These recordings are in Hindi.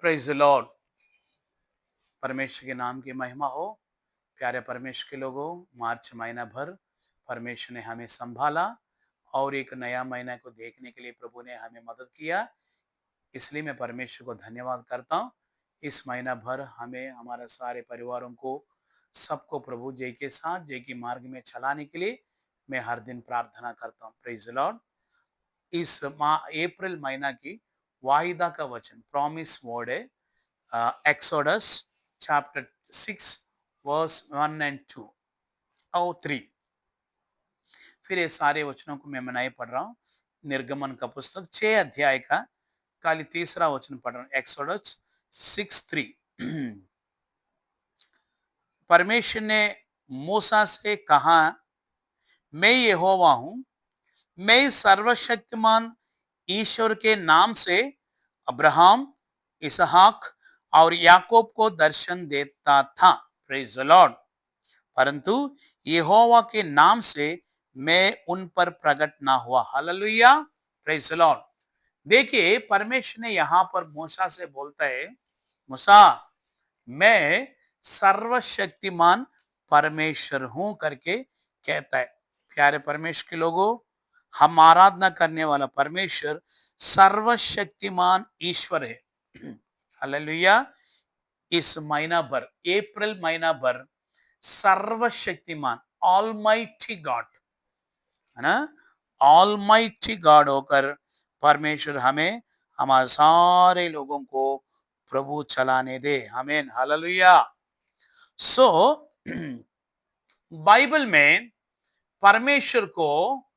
Praise the Lord. परमेश्वर के नाम की महिमा हो। प्यारे परमेश्वर के लोगों, मार्च महीना भर परमेश्वर ने हमें संभाला और एक नया महीना को देखने के लिए प्रभु ने हमें मदद किया। इसलिए मैं परमेश्वर को धन्यवाद करता हूँ। इस महीना भर हमें, हमारे सारे परिवारों को, सबको प्रभु जय के साथ जय की मार्ग में चलाने के लिए मैं हर दिन प्रार्थना करता हूँ। Praise the Lord. इस अप्रैल महीना की वाहिदा का वचन प्रॉमिस वर्ड है, एक्सोडस चैप्टर 6 वर्स 1 एंड 2 और 3। फिर ये सारे वचनों को मैं नहीं पढ़ रहा हूँ। निर्गमन का पुस्तक 6 अध्याय का खाली तीसरा वचन पढ़ रहा हूँ। एक्सोडस 6:3। परमेश्वर ने मूसा से कहा, मैं यहोवा हूं, मैं सर्वशक्तिमान ईश्वर के नाम से अब्राहम, इसहाक और याकूब को दर्शन देता था। Praise the Lord. परंतु यहोवा के नाम से मैं उन पर प्रकट ना हुआ। हालेलुया। Praise the Lord. देखिए, परमेश्वर ने यहां पर मूसा से बोलता है, मूसा, मैं सर्वशक्तिमान परमेश्वर हूं करके कहता है। प्यारे परमेश्वर के लोगों, हम आराधना करने वाला परमेश्वर सर्वशक्तिमान ईश्वर है। हालेलुया। इस महीना भर, अप्रैल महीना भर, सर्वशक्तिमान ऑलमाइटी गॉड, है ना, ऑलमाइटी गॉड होकर परमेश्वर हमें, हमारे सारे लोगों को प्रभु चलाने दे। आमीन। हालेलुया। सो बाइबल में परमेश्वर को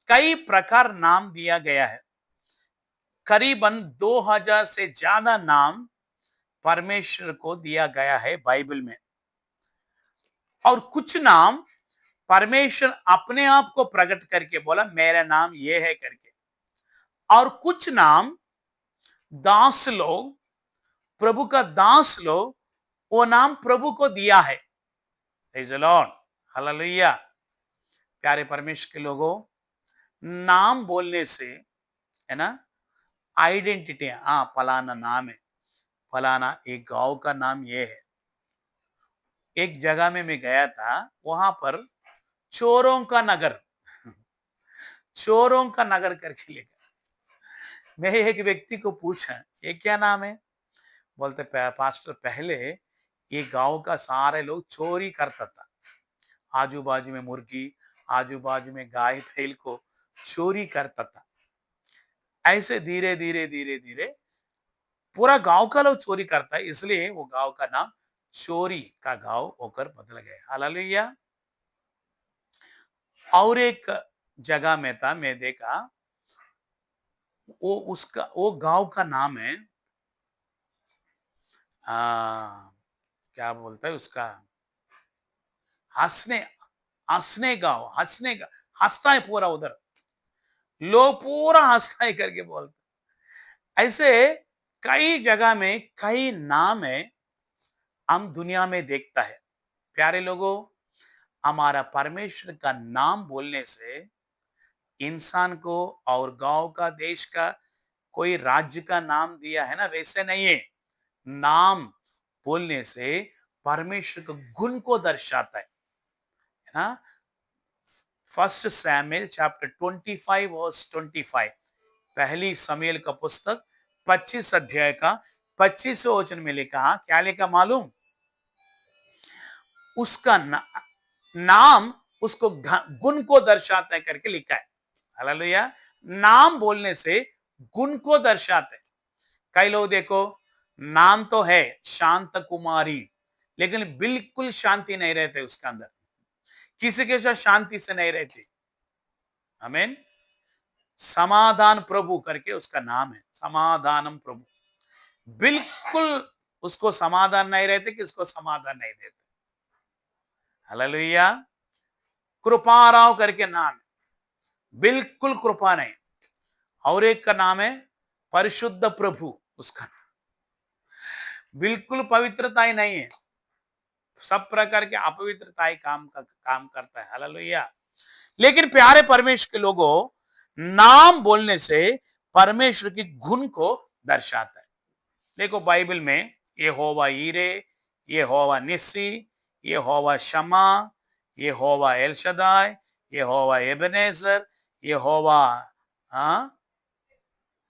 कई प्रकार नाम दिया गया है। करीबन 2000 से ज्यादा नाम परमेश्वर को दिया गया है बाइबल में। और कुछ नाम परमेश्वर अपने आप को प्रकट करके बोला, मेरा नाम ये है करके। और कुछ नाम दास लोग, प्रभु का दास लोग, वो नाम प्रभु को दिया है। Praise the Lord. हालेलुया। प्यारे परमेश्वर के लोगों, नाम बोलने से, है ना, आइडेंटिटी, हाँ फलाना नाम है, फलाना एक गांव का नाम ये है। एक जगह में मैं गया था, वहां पर चोरों का नगर, चोरों का नगर करके लिखा। मैं एक व्यक्ति को पूछा, ये क्या नाम है? बोलते, पास्टर, पहले ये गांव का सारे लोग चोरी करता था। आजू बाजू में मुर्गी, आजू बाजू में गाय बैल को चोरी करता था। ऐसे धीरे धीरे धीरे धीरे पूरा गांव का लोग चोरी करता है, इसलिए वो गांव का नाम चोरी का गांव होकर बदल गया। हालेलुया। और एक जगह में था, मैं देखा, वो गांव का नाम है, क्या बोलता है उसका, हंसने, हंसने गांव, हंसने का, हंसता है पूरा उधर, लोग पूरा हंसता है करके बोलते। ऐसे कई जगह में कई नाम है, हम दुनिया में देखता है। प्यारे लोगों, हमारा परमेश्वर का नाम बोलने से इंसान को और गांव का, देश का, कोई राज्य का नाम दिया है ना, वैसे नहीं है। नाम बोलने से परमेश्वर के गुण को दर्शाता है ना। फर्स्ट सैमुएल चैप्टर 25 वर्स 25, पहली शमूएल का पुस्तक 25 अध्याय का 25वें वचन में लिखा, क्या लिखा मालूम? उसका नाम उसको गुण को दर्शाता है करके लिखा है। हालेलुया। नाम बोलने से गुण को दर्शाते हैं। कई लोग देखो, नाम तो है शांत कुमारी, लेकिन बिल्कुल शांति नहीं रहते उसके अंदर, किसी के साथ शांति से नहीं रहती। आमीन। समाधान प्रभु करके उसका नाम है, समाधानम प्रभु। बिल्कुल उसको समाधान नहीं रहते, किसको समाधान नहीं देते। हालेलुया। कृपाराव करके नाम है, बिल्कुल कृपा नहीं। और एक का नाम है परिशुद्ध प्रभु, उसका नाम बिल्कुल पवित्रता ही नहीं है, सब प्रकार के अपवित्रता ही काम करता है। हालेलुया। लेकिन प्यारे परमेश्वर के लोगों, नाम बोलने से परमेश्वर की गुण को दर्शाता है। देखो बाइबल में यहोवा ईरे, यहोवा निस्सी, यहोवा शमा, यहोवा एल शदाई, यहोवा एबेनेजर, यहोवा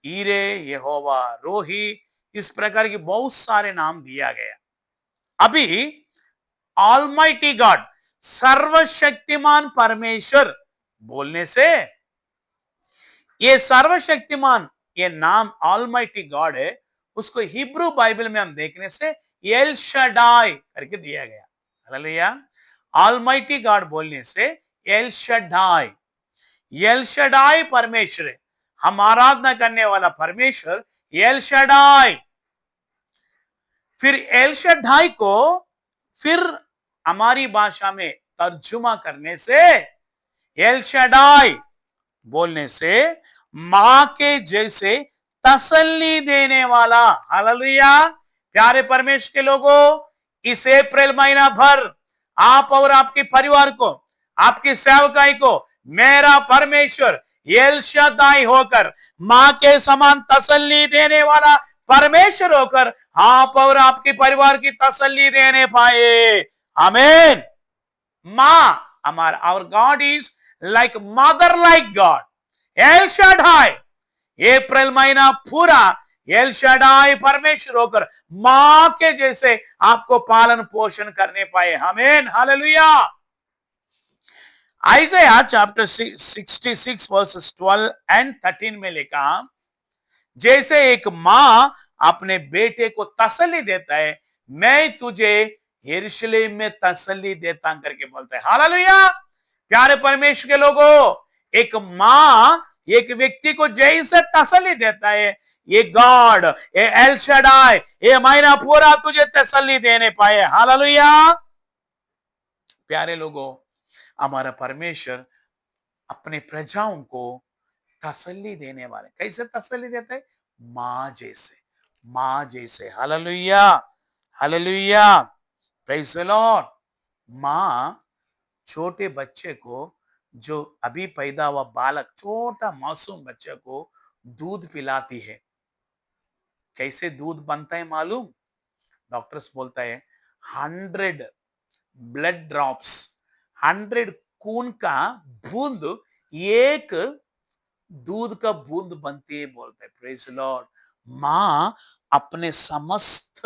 ईरे, यहोवा रोही, इस प्रकार के बहुत सारे नाम दिया गया। अभी ऑलमाइटी गॉड, सर्वशक्तिमान परमेश्वर बोलने से ये सर्वशक्तिमान, ये नाम ऑलमाइटी गॉड है, उसको हिब्रू बाइबल में हम देखने से एल शडाई करके दिया गया। हालेलुया। ऑलमाइटी गॉड बोलने से एल शडाई, एल शडाई परमेश्वर है, हम आराधना करने वाला परमेश्वर एल शडाई। फिर एल शडाई को फिर हमारी भाषा में तर्जुमा करने से एल शडाई बोलने से मां के जैसे तसल्ली देने वाला। हालेलुया। प्यारे परमेश्वर के लोगों, इस अप्रैल महीना भर आप और आपके परिवार को, आपकी सेवकाई को मेरा परमेश्वर एल शदाई होकर, मां के समान तसल्ली देने वाला परमेश्वर होकर आप और आपके परिवार की तसल्ली देने पाए। आमीन। मां हमारा, our God is like mother like God, El Shaddai. अप्रैल महीना पूरा एल शडाई परमेश्वर होकर मां के जैसे आपको पालन पोषण करने पाए। आमीन। हालेलुया। आइज़ाया चैप्टर 66 वर्सेस 12 एंड 13 में लिखा, जैसे एक मां अपने बेटे को तसल्ली देता है, मैं तुझे यरूशलेम में तसल्ली देता करके बोलता है। हालेलुया। प्यारे परमेश्वर के लोगों, एक मां एक व्यक्ति को जैसे तसल्ली देता है, ये गॉड, ये एल शडाई, ये महीना पूरा तुझे तसल्ली देने पाए। हालेलुया। प्यारे लोगों, हमारा परमेश्वर अपने प्रजाओं को तसल्ली देने वाले। कैसे तसल्ली देता है? मां जैसे, मां जैसे। Hallelujah, hallelujah, praise the Lord. मां छोटे बच्चे को, जो अभी पैदा हुआ बालक, छोटा मासूम बच्चे को दूध पिलाती है। कैसे दूध बनता है मालूम? डॉक्टर्स बोलता है 100 ब्लड ड्रॉप्स, 100 खून का बूंद एक दूध का बूंद बनती है बोलते हैं। Praise the Lord. मां अपने समस्त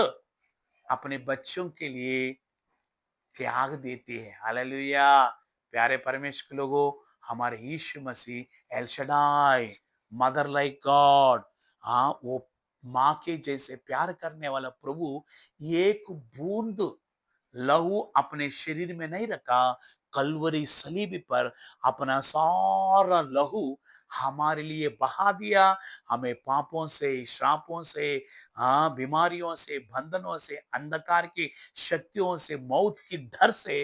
अपने बच्चों के लिए त्याग देती है। हालेलुया। प्यारे परमेश्वर के लोगों, हमारे Yeshu Masih El Shaddai, mother like God, हाँ, वो मां के जैसे प्यार करने वाला प्रभु एक बूंद लहू अपने शरीर में नहीं रखा, कलवरी सलीब पर अपना सारा लहू हमारे लिए बहा दिया। हमें पापों से, श्रापों से, हाँ, बीमारियों से, बंधनों से, अंधकार की शक्तियों से, मौत की डर से,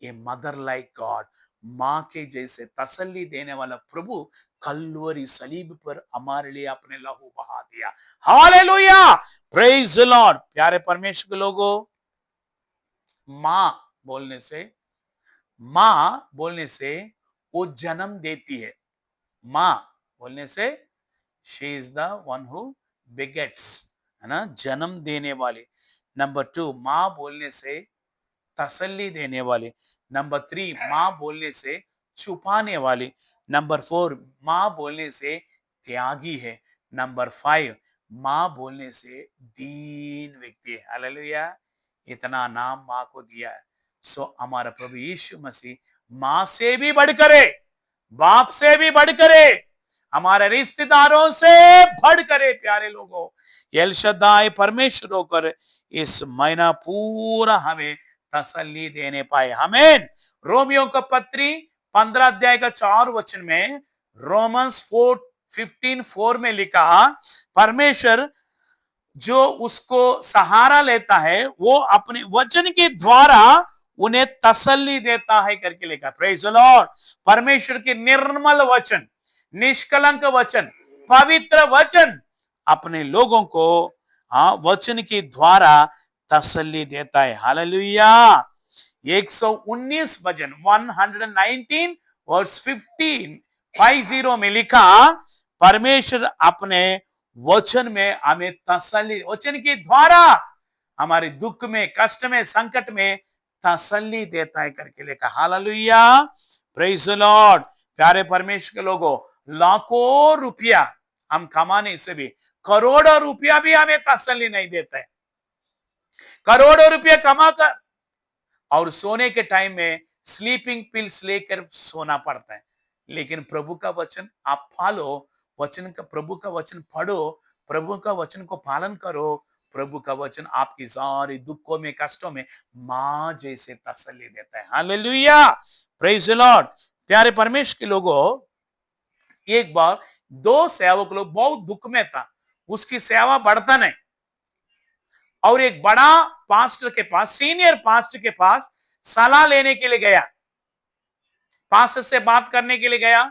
ये मदर लाइक गॉड, मां के जैसे तसल्ली देने वाला प्रभु कलवरी सलीब पर हमारे लिए अपने लहू बहा दिया। Hallelujah, praise the Lord. प्यारे परमेश्वर के लोगों, मां बोलने से, मां बोलने से वो जन्म देती है। मां बोलने से she is the one who begets, है ना, जन्म देने वाले। नंबर 2, मां बोलने से तसल्ली देने वाले। नंबर 3, मां बोलने से छुपाने वाले। नंबर 4, मां बोलने से त्यागी है। नंबर 5, मां बोलने से दीन व्यक्ति है। हालेलुया। इतना नाम मां को दिया है। सो हमारा प्रभु यीशु मसीह मां से भी बढ़कर है, बाप से भी बढ़कर है, हमारे रिश्तेदारों से बढ़कर है। प्यारे लोगों, एल शद्दाई परमेश्वर होकर इस महीना पूरा हमें तसल्ली देने पाए। आमीन। रोमियो का पत्री 15 अध्याय का 4 वचन में, रोमन्स 4:15 में लिखा, परमेश्वर जो उसको सहारा लेता है वो अपने वचन के द्वारा उन्हें तसल्ली देता है करके लिखा। Praise the Lord. परमेश्वर के निर्मल वचन, निष्कलंक वचन, पवित्र वचन अपने लोगों को, हाँ, वचन के द्वारा तसल्ली देता है। हालेलुया। 119 भजन 119 वर्स 50 में लिखा, परमेश्वर अपने वचन में हमें तसल्ली, वचन के द्वारा हमारे दुख में, कष्ट में, संकट में तसल्ली देता है करके लिखा। Hallelujah, praise the Lord. प्यारे परमेश्वर के लोगों, लाखों रुपया हम कमाने से भी, करोड़ों रुपया भी हमें तसल्ली नहीं देता है। करोड़ों रुपया कमाकर और सोने के टाइम में स्लीपिंग पिल्स लेकर सोना पड़ता है। लेकिन प्रभु का वचन आप पालो, वचन का, प्रभु का वचन पढ़ो, प्रभु का वचन को पालन करो। प्रभु का वचन आपकी सारी दुखों में, कष्टों में मां जैसे तसल्ली देता है। Hallelujah, praise the Lord. प्यारे परमेश्वर के लोगों, एक बार दो सेवक लोग बहुत दुख में था, उसकी सेवा बढ़ता नहीं, और एक बड़ा पास्टर के पास, सीनियर पास्टर के पास सलाह लेने के लिए गया, पास्टर से बात करने के लिए गया।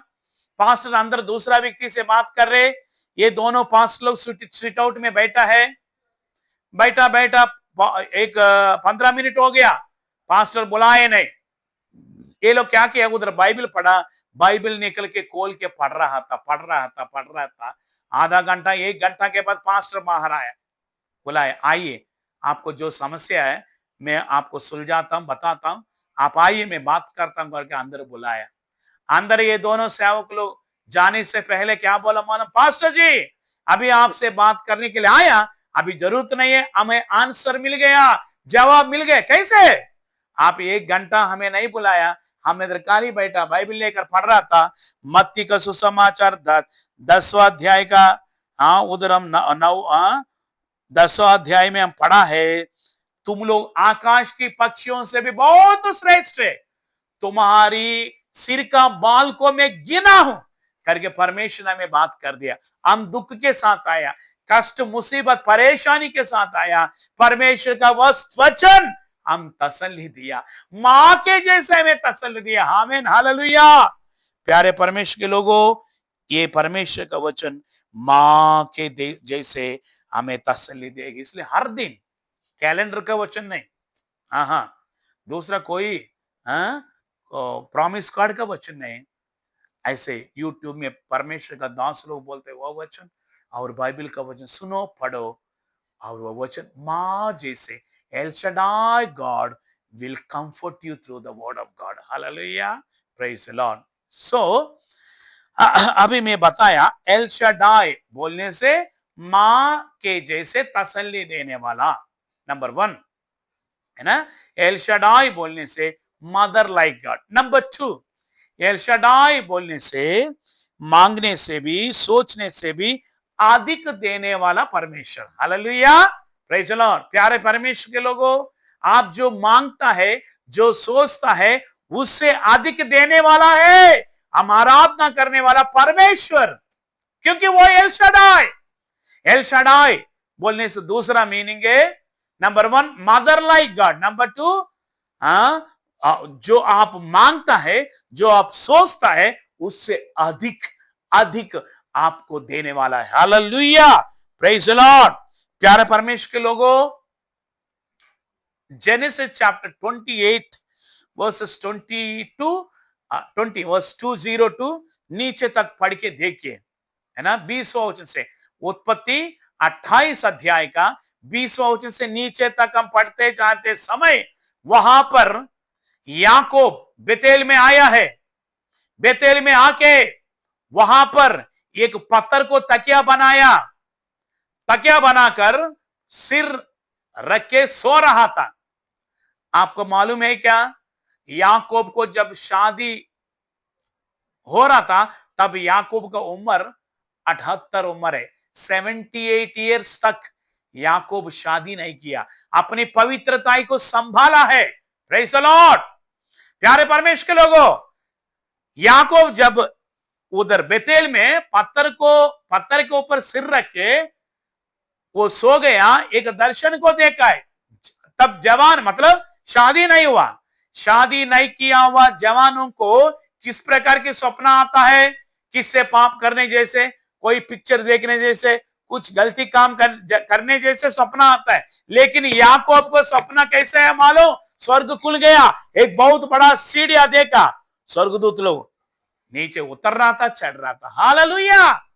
पास्टर अंदर दूसरा व्यक्ति से बात कर रहे, ये दोनों पास्टर लोग सिट आउट में बैठा है। बैठा बैठा एक 15 मिनट हो गया, पास्टर बुलाए नहीं। ये लोग क्या किया, उधर बाइबल पढ़ा, बाइबल निकल के खोल के पढ़ रहा था। आधा घंटा, 1 घंटा के बाद पास्टर बाहर आया, बुलाए, आइए, आपको जो समस्या है मैं आपको सुलझाता हूं, बताता हूं, आप आइए, मैं बात करता हूं करके अंदर बुलाया। अंदर ये दोनों सेवक लोग जाने से पहले क्या बोला मालूम, पास्टर जी अभी आपसे बात करने के लिए आया, अभी जरूरत नहीं है, हमें आंसर मिल गया, जवाब मिल गए। कैसे? आप 1 घंटा हमें नहीं बुलाया, हम इधर खाली बैठा बाइबल लेकर पढ़ रहा था। मत्ती का सुसमाचार 10वां अध्याय का, हाँ उधर हम 10वां अध्याय में हम पढ़ा है, तुम लोग आकाश की पक्षियों से भी बहुत श्रेष्ठ है, तुम्हारी सिर का बाल को मैं गिना हूं करके परमेश्वर ने हमें बात कर दिया। हम दुख के साथ आया, कष्ट, मुसीबत, परेशानी के साथ आया, परमेश्वर का वचन हम तसल्ली दिया, मां के जैसे हमें तसल्ली दिया। आमीन, हालेलुया। प्यारे परमेश्वर के लोगों, ये परमेश्वर का वचन मां के जैसे हमें तसल्ली देगी। इसलिए हर दिन कैलेंडर का वचन नहीं, हाँ दूसरा कोई प्रॉमिस कार्ड का वचन नहीं, ऐसे यूट्यूब में परमेश्वर का दास लोग बोलते वो वचन और बाइबल का वचन सुनो, पढ़ो, और वो वचन मां जैसे El Shaddai God will comfort you through the word of God. Hallelujah, praise the Lord. So अभी मैं बताया, एल शडाई बोलने से मां के जैसे तसल्ली देने वाला, नंबर 1 है ना। एल शडाई बोलने से mother like God. Number 2, L Shaddai बोलने से मांगने से भी, सोचने से भी अधिक देने वाला परमेश्वर। Hallelujah, praise the Lord. प्यारे परमेश्वर के लोगों, आप जो मांगता है, जो सोचता है, उससे अधिक देने वाला है हम आराधना करने वाला परमेश्वर, क्योंकि वो एल शडाई। एल शडाई बोलने से दूसरा मीनिंग है, number 1 mother like God, number 2 जो आप मांगता है, जो आप सोचता है, उससे अधिक अधिक आपको देने वाला है। Hallelujah, praise the Lord. प्यारे परमेश्वर के लोगों, जेनेसिस चैप्टर 28 वर्सेस 20 वर्स 202 नीचे तक पढ़ के देखिए, है ना। 20वां वचन से, उत्पत्ति 28 अध्याय का 20वां वचन से नीचे तक हम पढ़ते जाते समय, वहां पर याकूब बेतेल में आया है। बेतेल में आके वहां पर एक पत्थर को तकिया बनाया, तकिया बनाकर सिर रख के सो रहा था। आपको मालूम है क्या, याकूब को जब शादी हो रहा था तब याकूब का उम्र 78 उम्र है। 78 ईयर्स तक याकूब शादी नहीं किया, अपनी पवित्रता को संभाला है। Praise the Lord. प्यारे परमेश्वर के लोगों, याकूब जब उधर बेतेल में पत्थर के ऊपर सिर रख के वो सो गया, एक दर्शन को देखा है। तब जवान, मतलब शादी नहीं हुआ, शादी नहीं किया हुआ जवानों को किस प्रकार के स्वप्न आता है, किससे पाप करने जैसे, कोई पिक्चर देखने जैसे, कुछ गलती काम करने जैसे स्वप्न आता है। लेकिन याकूब को स्वप्न कैसे है मालूम? स्वर्ग खुल गया, एक बहुत बड़ा सीढ़िया देखा, स्वर्गदूत लोग नीचे उतर रहा था, चढ़ रहा था। हालेलुया।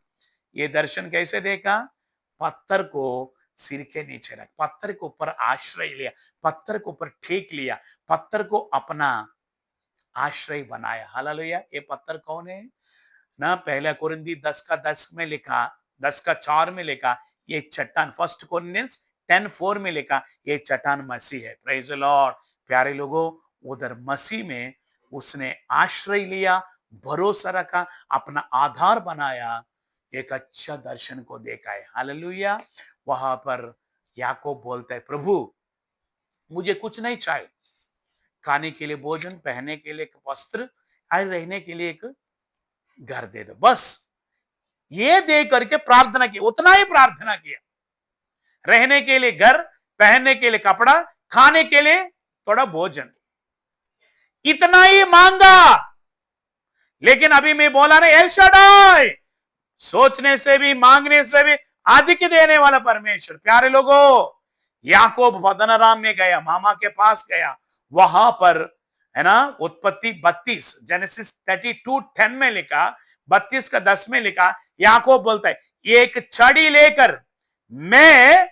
ये दर्शन कैसे देखा? पत्थर को सिर के नीचे रख, पत्थर के ऊपर आश्रय लिया, पत्थर के ऊपर टेक लिया, पत्थर को अपना आश्रय बनाया। हालेलुया। ये पत्थर कौन है ना? पहला कुरिन्दी 10 में लिखा, 10 में लिखा, ये चट्टान, फर्स्ट कोरिन्थियंस 10:4 में लिखा, ये चट्टान मसीह है। Praise the Lord. प्यारे लोगों, उधर मसीह में उसने आश्रय लिया, भरोसा रखा, अपना आधार बनाया, एक अच्छा दर्शन को देखा है। हालेलुया। वहां पर याकूब बोलता है, प्रभु मुझे कुछ नहीं चाहिए, खाने के लिए भोजन, पहनने के लिए एक वस्त्र, और रहने के लिए एक घर दे दो, बस ये दे करके प्रार्थना की, उतना ही प्रार्थना किया। रहने के लिए घर, पहनने के लिए कपड़ा, खाने के लिए थोड़ा भोजन, इतना ही मांगा। लेकिन अभी मैं बोला ना, एल शाddai, सोचने से भी मांगने से भी अधिक देने वाला परमेश्वर। प्यारे लोगों, याकूब पद्दनराम में गया, मामा के पास गया, वहां पर है ना, उत्पत्ति 32, जेनेसिस 32:10 में लिखा, 32:10 में लिखा, याकूब बोलता है, एक छड़ी लेकर मैं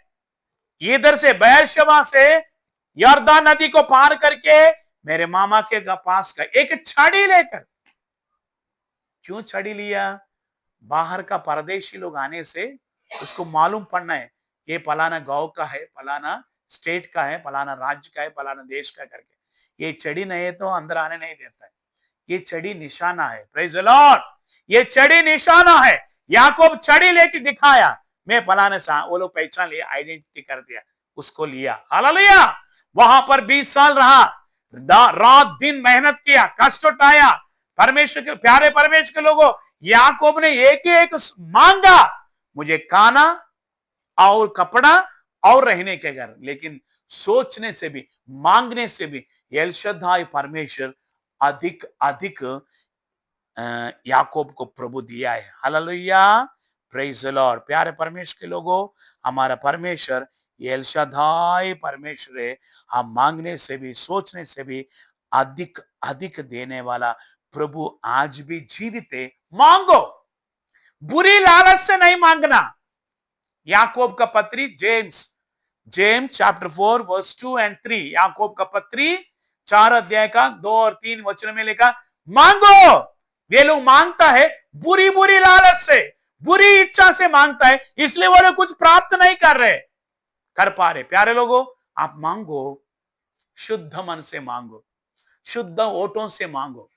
इधर से बेरशेबा से यर्दन नदी को पार करके मेरे मामा के पास गया, एक छड़ी लेकर। क्यों छड़ी लिया? बाहर का परदेशी लोग आने से उसको मालूम पड़ना है, ये फलाना गांव का है, फलाना स्टेट का है, फलाना राज्य का है, फलाना देश का करके। ये छड़ी नहीं है तो अंदर आने नहीं देता है। ये छड़ी निशाना है। Praise the Lord. ये छड़ी निशाना है। याकूब छड़ी लेके दिखाया, मैं फलाने सा, वो लोग पहचान लिया, आइडेंटिटी कर दिया, उसको लिया। हालेलुया। वहां पर 20 साल रहा, रात दिन मेहनत किया, कष्ट उठाया। परमेश्वर के प्यारे, परमेश्वर के लोगों, याकूब ने एक ही एक मांगा, मुझे खाना और कपड़ा और रहने के घर। लेकिन सोचने से भी, मांगने से भी एल शाddai परमेश्वर अधिक अधिक याकूब को प्रभु दिया है। हालेलुया। Praise the Lord. प्यारे परमेश्वर के लोगों, हमारा परमेश्वर एल शाddai परमेश्वर है। हम मांगने से भी, सोचने से भी अधिक अधिक देने वाला प्रभु आज भी जीवित है। मांगो, बुरी लालच से नहीं मांगना। याकूब का पत्री, जेम्स चैप्टर 4 वर्स 2 and 3, याकूब का पत्री 4 अध्याय का 2 और 3 वचन में लिखा, मांगो। वे लोग मांगता है बुरी बुरी लालच से, बुरी इच्छा से मांगता है, इसलिए वो लोग कुछ प्राप्त नहीं कर पा रहे। प्यारे लोगों, आप मांगो, शुद्ध मन से मांगो, शुद्ध ओठों से मांगो,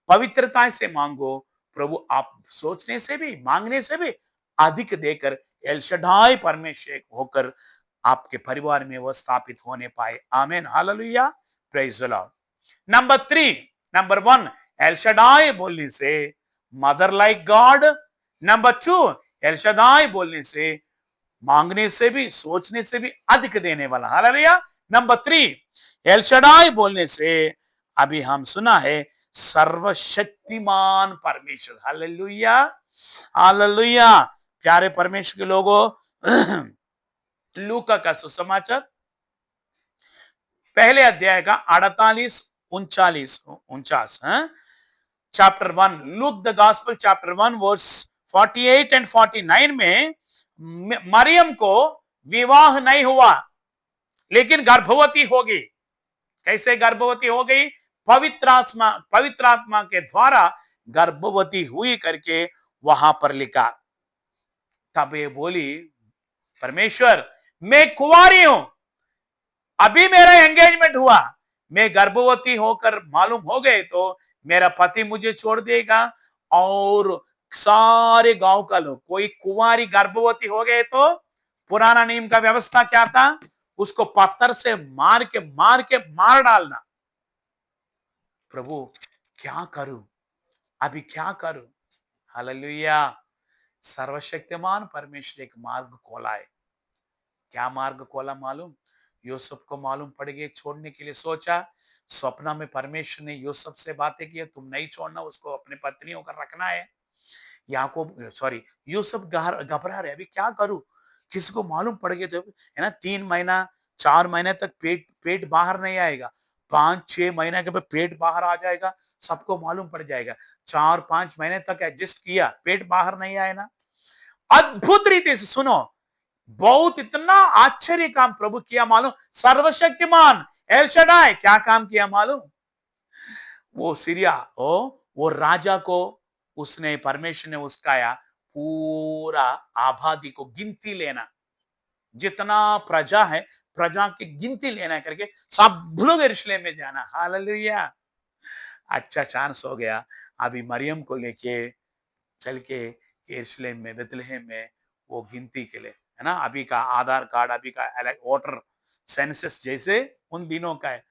पवित्रता से मांगो। प्रभु आप सोचने से भी, मांगने से भी अधिक देकर एल शाddai परमेश्वर होकर आपके परिवार में वो स्थापित होने पाए। आमीन। Hallelujah. Praise the Lord. Number 1, El Shaddai बोलने से mother like God. Number 2, El Shaddai बोलने से मांगने से भी, सोचने से भी अधिक देने वाला। हालेलुया। नंबर 3, एल शाddai बोलने से अभी हम सुना है सर्वशक्तिमान परमेश्वर। हालेलुया। हालेलुया। प्यारे परमेश्वर के लोगों, लूका का सुसमाचार पहले अध्याय का 48, 49 chapter 1, Luke the gospel chapter 1 verse 48 and 49 में मरियम को विवाह नहीं हुआ, लेकिन गर्भवती हो गई। कैसे गर्भवती हो गई? पवित्र आत्मा के द्वारा गर्भवती हुई करके वहां पर लिखा। तब ये बोली, परमेश्वर मैं कुंवारी हूं, अभी मेरा एंगेजमेंट हुआ, मैं गर्भवती होकर मालूम हो गए तो मेरा पति मुझे छोड़ देगा, और सारे गांव का लोग, कोई कुंवारी गर्भवती हो गए तो पुराना नियम का व्यवस्था क्या था? उसको पत्थर से मार के मार डालना। प्रभु क्या करूं, अभी क्या करूं? हालेलुया। सर्वशक्तिमान परमेश्वर एक मार्ग खोला है। क्या मार्ग खोला मालूम? यूसुफ को मालूम पड़ गया, छोड़ने के लिए सोचा, स्वप्न में परमेश्वर ने यूसुफ से बातें की, तुम नहीं छोड़ना, उसको अपने पत्नियों का रखना है। यूसुफ घबरा रहे, अभी क्या करूं? किसी को मालूम पड़ गया तो है ना, 3 महीना 4 महीने तक पेट बाहर नहीं आएगा, 5-6 महीने के बाद पेट बाहर आ जाएगा, सबको मालूम पड़ जाएगा। 4-5 महीने तक एडजस्ट किया, पेट बाहर नहीं आए ना। अद्भुत रीति से सुनो, बहुत इतना आश्चर्य काम प्रभु किया मालूम। सर्वशक्तिमान एल शडाई क्या काम किया मालूम? वो सीरिया वो राजा को उसने परमेश्वर ने उसका पूरा आबादी को गिनती लेना, जितना प्रजा है प्रजा की गिनती लेना करके सब लोग यरूशलेम में जाना। हालेलुया। अच्छा चांस हो गया, अभी मरियम को लेके चल के यरूशलेम में बेथलेहम में वो गिनती के लिए, है ना। अभी का आधार कार्ड, अभी का वोटर सेंसस जैसे उन दिनों का है।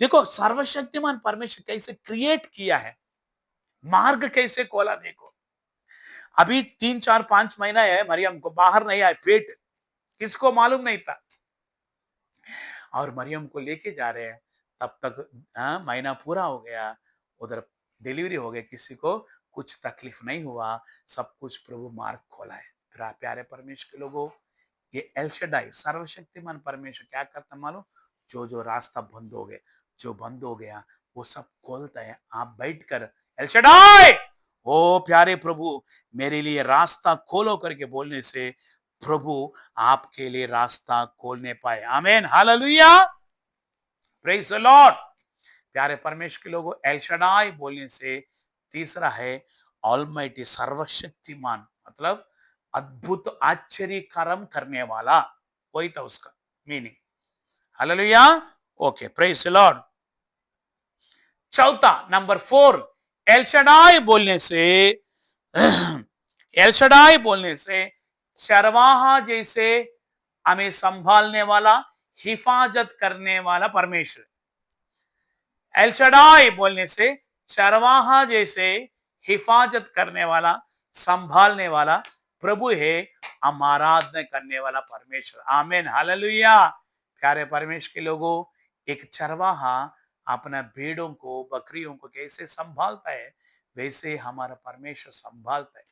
देखो सर्वशक्तिमान परमेश्वर कैसे क्रिएट किया है, मार्ग कैसे खोला। देखो अभी 3 4 5 महीना है, मरियम को बाहर नहीं आए पेट, किसको मालूम नहीं था। और मरियम को लेके जा रहे हैं, तब तक महीना पूरा हो गया, उधर डिलीवरी हो गई, किसी को कुछ तकलीफ नहीं हुआ, सब कुछ प्रभु मार्ग खोला है। फिर प्यारे परमेश्वर के लोगों, ये एल शडाई सर्वशक्तिमान परमेश्वर क्या करता मालूम? जो रास्ता बंद हो गए, जो बंद हो गया वो सब खोलता है। आप बैठकर एल शडाई ओ प्यारे प्रभु मेरे लिए रास्ता खोलो करके बोलने से प्रभु आपके लिए रास्ता खोलने पाए। आमीन, हालेलुया, प्रेज द लॉर्ड। प्यारे परमेश्वर के लोगों, एल शडाई बोलने से तीसरा है ऑलमाइटी, सर्वशक्तिमान, मतलब अद्भुत आश्चर्य कर्म करने वाला, वही था उसका meaning. Hallelujah, okay, praise the Lord. चौथा नंबर 4, एल शडाई बोलने से एल शडाई बोलने से चरवाहा जैसे हमें संभालने वाला, हिफाजत करने वाला परमेश्वर। एल शडाई बोलने से चरवाहा जैसे हिफाजत करने वाला, संभालने वाला प्रभु है, हम आराधना करने वाला परमेश्वर। आमीन, हालेलुया। प्यारे परमेश्वर के लोगों, एक चरवाहा अपना भेड़ों को, बकरियों को कैसे संभालता है, वैसे हमारा परमेश्वर संभालता है।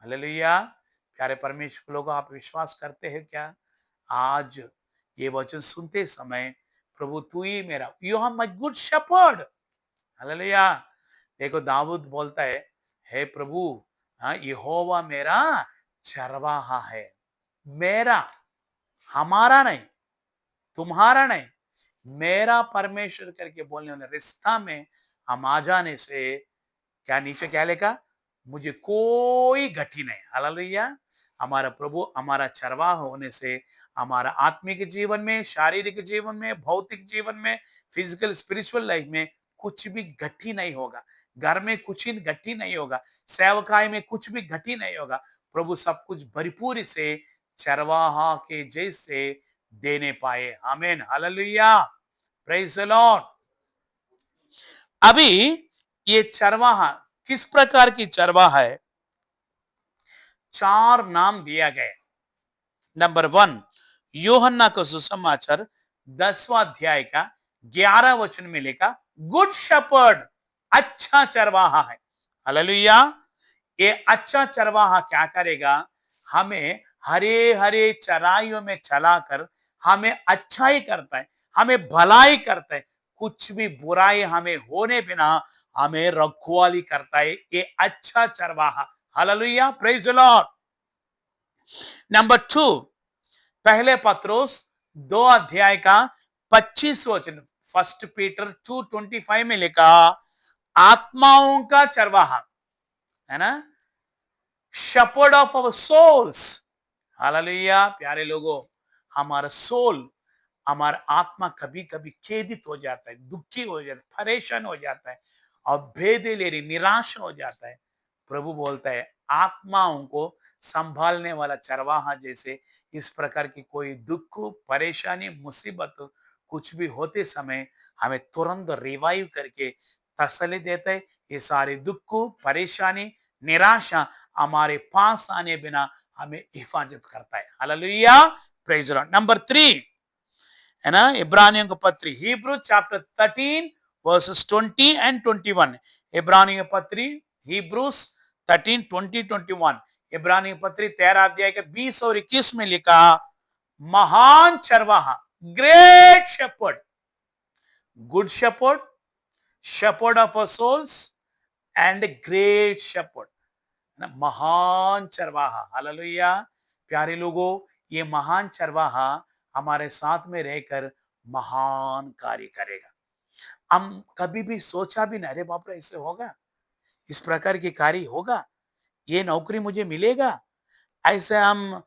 हालेलुया। प्यारे परमेश्वर के लोगों, आप विश्वास करते हैं क्या? आज ये वचन सुनते समय प्रभु तू ही मेरा, you are my good shepherd. Hallelujah. देखो दाऊद बोलता है, हे प्रभु, यहोवा मेरा चरवाहा है, मेरा, हमारा नहीं, तुम्हारा नहीं, मेरा परमेश्वर करके बोलने वाले रिश्ता में हम आ जाने से क्या नीचे क्या लिखा? मुझे कोई घटी नहीं। हालेलुया। हमारा प्रभु हमारा चरवाहा होने से हमारा आत्मिक जीवन में, शारीरिक जीवन में, भौतिक जीवन में, फिजिकल स्पिरिचुअल लाइफ में कुछ भी घटी नहीं होगा। घर में कुछ ही घटी नहीं होगा, सेवकाई में कुछ भी घटी नहीं होगा। प्रभु सब कुछ भरपूरी से चरवाहा के जैसे देने पाए। आमीन, हालेलुया, प्रेज द लॉर्ड। अभी ये चरवाहा किस प्रकार की चरवाहा है? 4 नाम दिया गया। नंबर 1, यूहन्ना का सुसमाचार 10वां अध्याय का 11 वचन में लिखा, गुड शेपर्ड, अच्छा चरवाहा है। हालेलुया। ये अच्छा चरवाहा क्या करेगा? हमें हरे हरे चराइयों में चलाकर हमें अच्छाई करता है, हमें भलाई करता है, कुछ भी बुराई हमें होने बिना हमें रखवाली करता है। ये अच्छा चरवाहा। Hallelujah, praise the Lord. Number 2, पहले पत्रोस 2 अध्याय का 25 वचन, 1 पीटर 2:25 में लिखा, आत्माओं का चरवाहा, है ना, shepherd of our souls. Hallelujah. प्यारे लोगों, हमारा सोल, हमारा आत्मा कभी कभी खेदित हो जाता है, दुखी हो जाता है, परेशान हो जाता है और भेदे निराश हो जाता है। प्रभु बोलता है आत्माओं को संभालने वाला चरवाहा जैसे इस प्रकार की कोई दुख, परेशानी, मुसीबत कुछ भी होते समय हमें तुरंत रिवाइव करके तसल्ली देता है। ये सारे दुख, परेशानी, निराशा हमारे पास आने बिना हमें हिफाजत करता है। Hallelujah, praise the Lord. Number 3 है ना, इब्रानियों का पत्री, हिब्रू चैप्टर 13 वर्सेस 20 एंड 21। इब्रानियों का पत्री, हिब्रूस 13, 20, 21। इब्रानियों का पत्री 13 अध्याय के 20 और 21 में लिखा, महान चरवाहा, great shepherd, good shepherd, shepherd of our souls and great shepherd, ना, महान चरवाहा, हालेलुया। प्यारे लोगों, ये महान चरवाहा हमारे साथ में रहकर महान कार्य करेगा। हम कभी भी सोचा भी नहीं, अरे बाप रे ऐसे होगा, इस प्रकार की कार्य होगा, ये नौकरी मुझे मिलेगा, ऐसे हम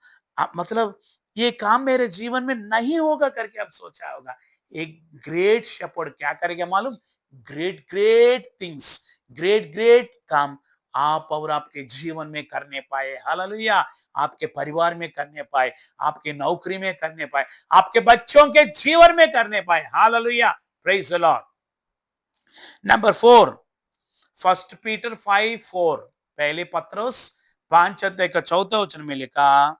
मतलब ये काम मेरे जीवन में नहीं होगा करके अब सोचा होगा। एक ग्रेट शेपर्ड क्या करेगा मालूम? Great great things, great great काम आप और आपके जीवन में करने पाए, हालेलुया। आपके परिवार में करने पाए, आपके नौकरी में करने पाए, आपके बच्चों के जीवन में करने पाए, hallelujah. Praise the Lord. Number 4, first Peter 5:4, पहले पत्रुस 5 अध्याय का 4 वचन में लिखा,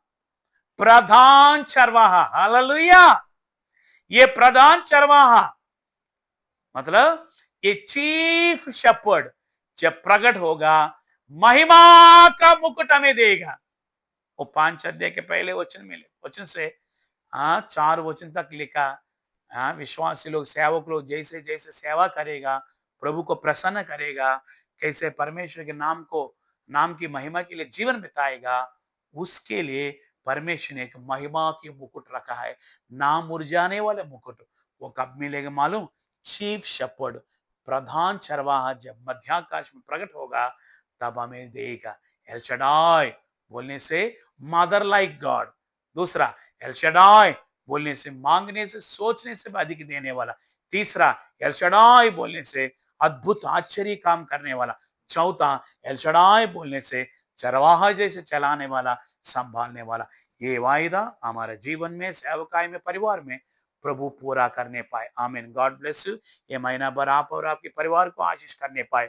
प्रधान चरवाहा, हालेलुया। ये प्रधान चरवाहा मतलब ये चीफ शेपर्ड जब प्रकट होगा, महिमा का मुकुट हमें देगा। वो 5 अध्याय के पहले वचन से 4 वचन तक लिखा। विश्वासी लोग, सेवक लोग जैसे जैसे सेवा करेगा, प्रभु को प्रसन्न करेगा, कैसे परमेश्वर के नाम की महिमा के लिए जीवन बिताएगा, उसके लिए परमेश्वर ने एक महिमा की मुकुट रखा है, नाम मुरझाने वाले मुकुट। वो कब मिलेगा मालूम? चीफ शेपर्ड, प्रधान चरवाहा जब मध्याकाश में प्रकट होगा तब हमें देगा। एल शडाय बोलने से मदर लाइक गॉड। दूसरा, एल शडाय बोलने से मांगने से सोचने से भी अधिक देने वाला। तीसरा, एल शडाय बोलने से अद्भुत आश्चर्य काम करने वाला। चौथा, एल शडाय बोलने से चरवाहा जैसे चलाने वाला, संभालने वाला। ये वायदा हमारे जीवन में, सेवकाई में, परिवार में प्रभु पूरा करने पाए। आमीन। God bless you. ये महीना भर आप और आपके परिवार को आशीष करने पाए,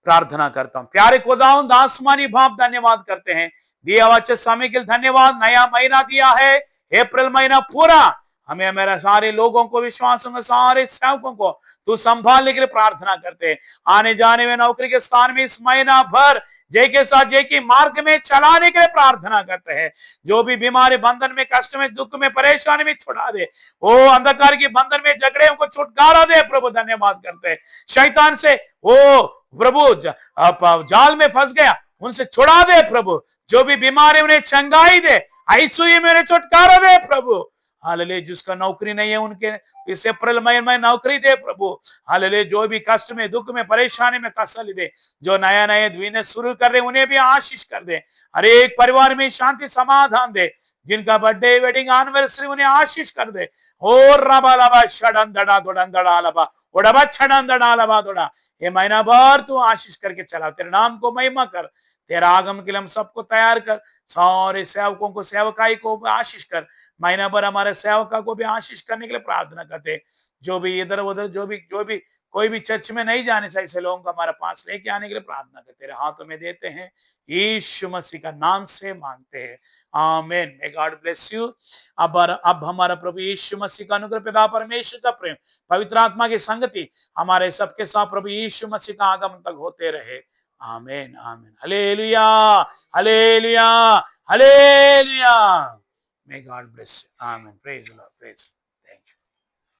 प्रार्थना करता हूं। प्यारे खुदावंद आसमानी बाप, धन्यवाद करते हैं दिया हुआ समय के लिए धन्यवाद। नया महीना दिया है, अप्रैल महीना पूरा हमें, मेरे सारे लोगों को, विश्वासों को, सारे सेवकों को तू संभालने के लिए प्रार्थना करते हैं। आने जाने में, नौकरी के स्थान में इस महीना भर जय के साथ जय की मार्ग में चलाने के लिए प्रार्थना करते हैं। जो भी बीमारी बंधन में, कष्ट में, दुख में, परेशानी में छुड़ा दे। ओ अंधकार की बंधन में, झगड़े को छुटकारा दे प्रभु। धन्यवाद करते हैं शैतान से, ओ प्रभु जाल में फंस गया, उनसे छुड़ा दे प्रभु। जो भी बीमार है उन्हें चंगाई दे, आईसीयू में छुटकारा दे प्रभु। हालेलुया। जिसका नौकरी नहीं है उनके इस अप्रैल महीने में नौकरी दे प्रभु। हालेलुया। जो भी कष्ट में, दुख में, परेशानी में तसल्ली दे। जो नया नया बिजनेस शुरू कर रहे उन्हें भी आशीष कर दे। हर एक परिवार में शांति समाधान दे। जिनका बर्थडे, वेडिंग, एनिवर्सरी, उन्हें आशीष कर दे। और रबा लबा शडन दड़ा दोड़न दड़ा लबा ओडबा छडन दड़ा लबा दोड़ा। ये महीना भर तू आशीष करके चला, तेरे नाम को महिमा कर। तेरा आगम के लिए हम सबको तैयार कर। सारे सेवकों को, सेवकाई को आशीष कर। महीना भर हमारे सेवका को भी आशीष करने के लिए प्रार्थना करते। जो भी इधर उधर, जो भी कोई भी चर्च में नहीं जाने से ऐसे लोगों को हमारे पास लेके आने के लिए प्रार्थना करते। तेरे हाथों में देते हैं, यीशु मसीह का नाम से मांगते हैं, आमीन। May God bless you. अब हमारा प्रभु यीशु मसीह का अनुग्रह, पिता परमेश्वर का प्रेम, पवित्र आत्मा की संगति हमारे सबके साथ प्रभु यीशु मसीह का आगमन तक होते रहे, आमीन आमीन। Hallelujah hallelujah hallelujah. May God bless you. Amen. Praise the Lord. Praise the Lord.